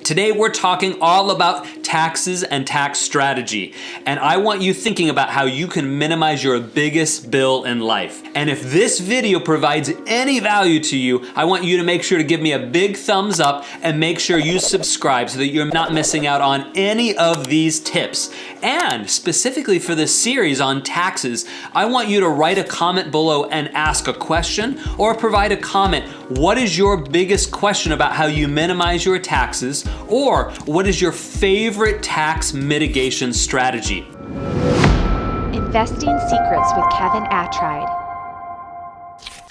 Today we're talking all about taxes and tax strategy, and I want you thinking about how you can minimize your biggest bill in life. And if this video provides any value to you, I want you to make sure to give me a big thumbs up and make sure you subscribe so that you're not missing out on any of these tips. And specifically for this series on taxes, I want you to write a comment below and ask a question or provide a comment. What is your biggest question about how you minimize your taxes? Or what is your favorite tax mitigation strategy? Investing Secrets with Kevin Attride.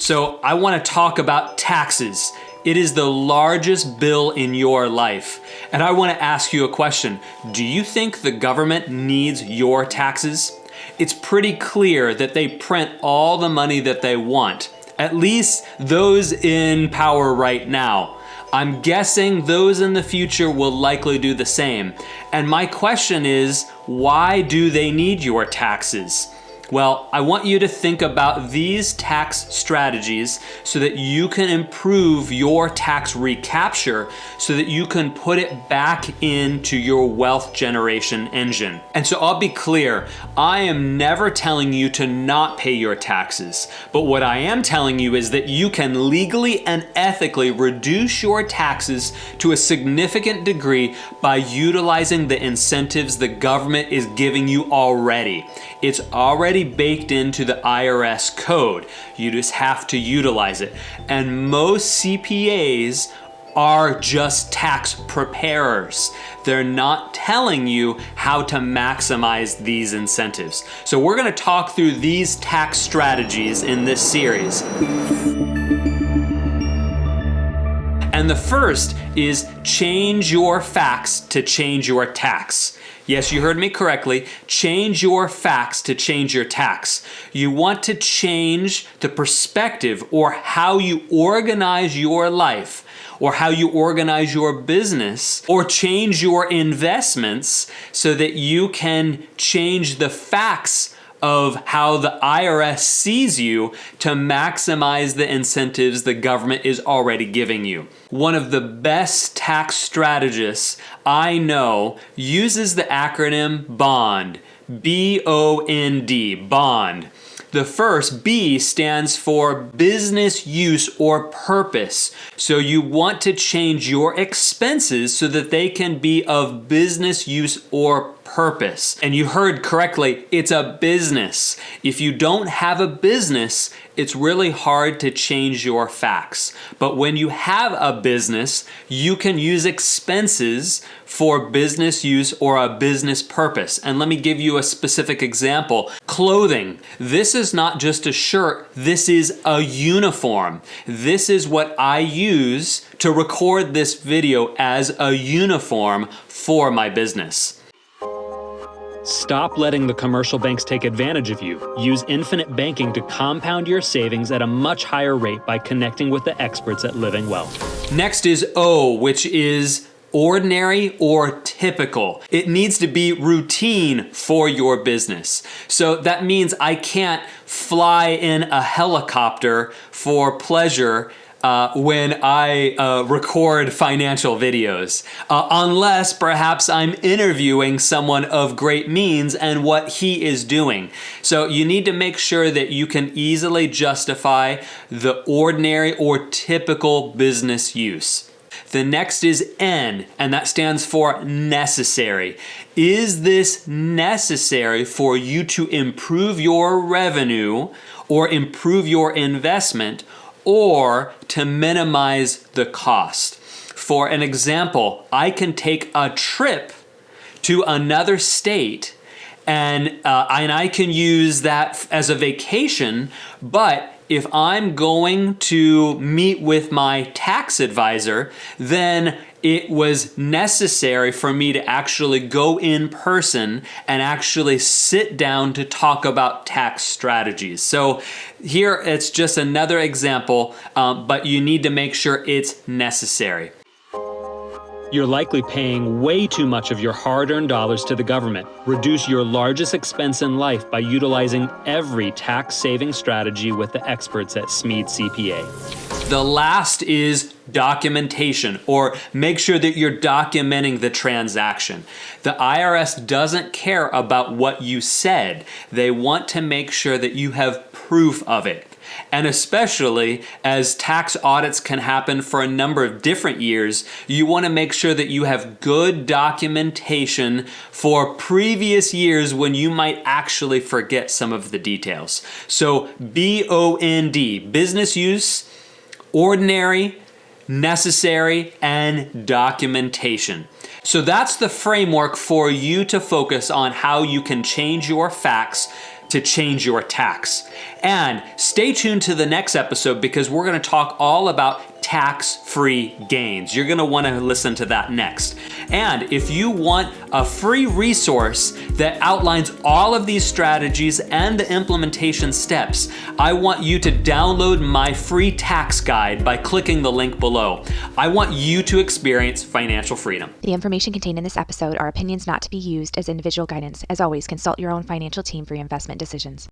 So I want to talk about taxes. It is the largest bill in your life. And I want to ask you a question. Do you think the government needs your taxes? It's pretty clear that they print all the money that they want, at least those in power right now. I'm guessing those in the future will likely do the same. And my question is, why do they need your taxes? Well, I want you to think about these tax strategies so that you can improve your tax recapture so that you can put it back into your wealth generation engine. And so I'll be clear, I am never telling you to not pay your taxes, but what I am telling you is that you can legally and ethically reduce your taxes to a significant degree by utilizing the incentives the government is giving you already. It's already baked into the IRS code. You just have to utilize it. And most CPAs are just tax preparers. They're not telling you how to maximize these incentives. So we're going to talk through these tax strategies in this series. And the first is change your facts to change your tax. Yes, you heard me correctly. Change your facts to change your tax. You want to change the perspective or how you organize your life or how you organize your business or change your investments so that you can change the facts of how the IRS sees you to maximize the incentives the government is already giving you. One of the best tax strategists I know uses the acronym BOND, B-O-N-D, BOND. The first B stands for business use or purpose. So you want to change your expenses so that they can be of business use or purpose. And you heard correctly, it's a business. If you don't have a business, it's really hard to change your facts. But when you have a business, you can use expenses for business use or a business purpose. And let me give you a specific example. Clothing. This is not just a shirt, this is a uniform. This is what I use to record this video as a uniform for my business. Stop letting the commercial banks take advantage of you. Use infinite banking to compound your savings at a much higher rate by connecting with the experts at Living Wealth. Next is O, which is ordinary or typical. It needs to be routine for your business. So that means I can't fly in a helicopter for pleasure when I record financial videos, unless perhaps I'm interviewing someone of great means and what he is doing. So you need to make sure that you can easily justify the ordinary or typical business use. The next is N, and that stands for necessary. Is this necessary for you to improve your revenue or improve your investment or to minimize the cost? For an example, I can take a trip to another state and I can use that as a vacation, but if I'm going to meet with my tax advisor, then it was necessary for me to actually go in person and actually sit down to talk about tax strategies. So here it's just another example, but you need to make sure it's necessary. You're likely paying way too much of your hard-earned dollars to the government. Reduce your largest expense in life by utilizing every tax-saving strategy with the experts at Smeed CPA. The last is documentation, or make sure that you're documenting the transaction. The IRS doesn't care about what you said. They want to make sure that you have proof of it. And especially as tax audits can happen for a number of different years, you want to make sure that you have good documentation for previous years when you might actually forget some of the details. So BOND, business use, ordinary, necessary, and documentation. So that's the framework for you to focus on how you can change your facts to change your tax. And stay tuned to the next episode because we're going to talk all about tax-free gains. You're going to want to listen to that next. And if you want a free resource that outlines all of these strategies and the implementation steps, I want you to download my free tax guide by clicking the link below. I want you to experience financial freedom. The information contained in this episode are opinions not to be used as individual guidance. As always, consult your own financial team for your investment decisions.